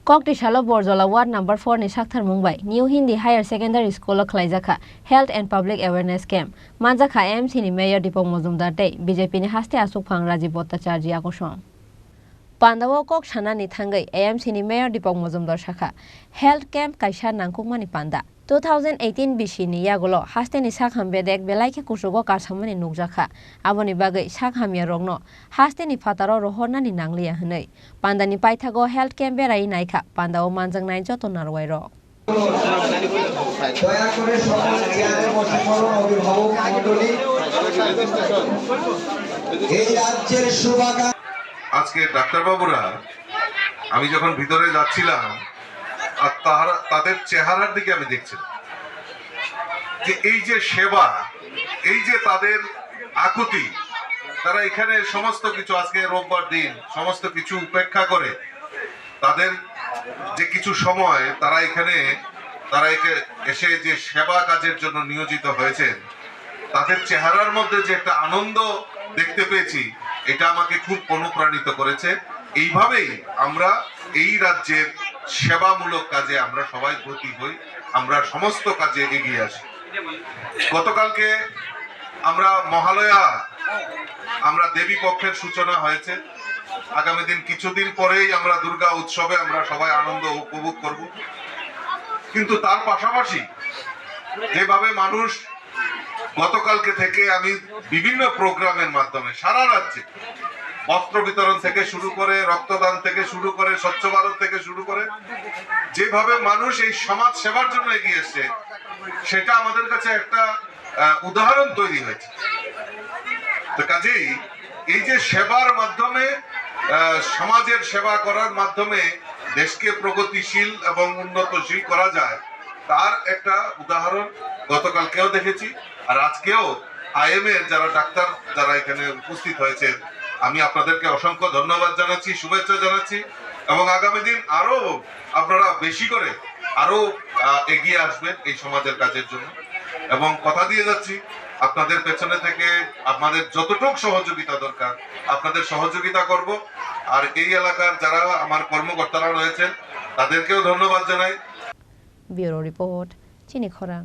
Kokti Shalo Barjala Ward No.4ni Saktharmung bai New Hindi Higher Secondary School khwlaijak Health and Public Awareness Camp Manjaka HSSo ni Mayor Dipok Mojumdar tei BJP ni haste asukphang Rajiv Bhattacharya akosong Pandawo kok sanani thangai HSSo ni Mayor Dipok Mojumdar shakha Health Camp kaisa nangkukmani panda 2018 BC ni yagulo haste ni sakham bedek belaike kusugo karsamani nukjakha aboni bagai sakhamya rokno haste ni fataro rohornani nanglia hwnei pandani paithago health camp berai naikha pandao manjangnai joto narwai rok দয়া করে সকল চেয়ারে বসে পড়ুন অভিভাবক মণ্ডলী এই রাজ্যের শুভাকাঙ্ক্ষী আজকে ডাক্তার বাবুরা আমি যখন ভিতরে যাচ্ছিলাম আর তাদের চেহারার দিকে আমি দেখছিলাম যে এই যে সেবা এই যে তাদের আকুতি তারা এখানে সমস্ত কিছু আজকে রোববার দিন সমস্ত কিছু উপেক্ষা করে তাদের যে কিছু সময় তারা এসে যে সেবা কাজের জন্য নিয়োজিত হয়েছেন তাদের চেহারার মধ্যে যে একটা আনন্দ দেখতে পেয়েছি এটা আমাকে খুব অনুপ্রাণিত করেছে এইভাবেই আমরা এই রাজ্যের সেবামূলক কাজে আমরা সবাই ব্রতী হই আমরা সমস্ত কাজে এগিয়ে আসি গতকালকে আমরা মহালয়া আমরা দেবী পক্ষের সূচনা হয়েছে আগামী দিন কিছুদিন পরেই আমরা দুর্গা উৎসবে আমরা সবাই আনন্দ উপভোগ করব কিন্তু তার পাশাপাশি যেভাবে মানুষ গতকালকে থেকে আমি বিভিন্ন প্রোগ্রামের মাধ্যমে সারা রাজ্যে বস্ত্র বিতরণ থেকে শুরু করে রক্তদান থেকে শুরু করে স্বচ্ছ ভারত থেকে শুরু করে যেভাবে মানুষ এই সমাজ সেবার জন্য এগিয়ে এসছে সেটা আমাদের কাছে একটা উদাহরণ তৈরি হয়েছে তো কাজেই এই যে সেবার মাধ্যমে সমাজের সেবা করার মাধ্যমে দেশকে প্রগতিশীল এবং উন্নতশীল করা যায় তার একটা উদাহরণ গতকালকেও দেখেছি আর আজকেও আইএম এর যারা ডাক্তার যারা এখানে উপস্থিত হয়েছেন আমি আপনাদেরকে অসংখ্য ধন্যবাদ জানাচ্ছি শুভেচ্ছা জানাচ্ছি এবং আগামী দিন আরো আপনারা বেশি করে আরো এগিয়ে আসবেন এই সমাজের কাজের জন্য এবং কথা দিয়ে যাচ্ছি আপনাদের পেছনে থেকে আপনাদের যতটুকু সহযোগিতা দরকার আপনাদের সহযোগিতা করব আর এই এলাকার যারা আমার কর্মকর্তারা রয়েছেন তাদেরকেও ধন্যবাদ জানাই ব্যুরো রিপোর্ট চিনি খরাং।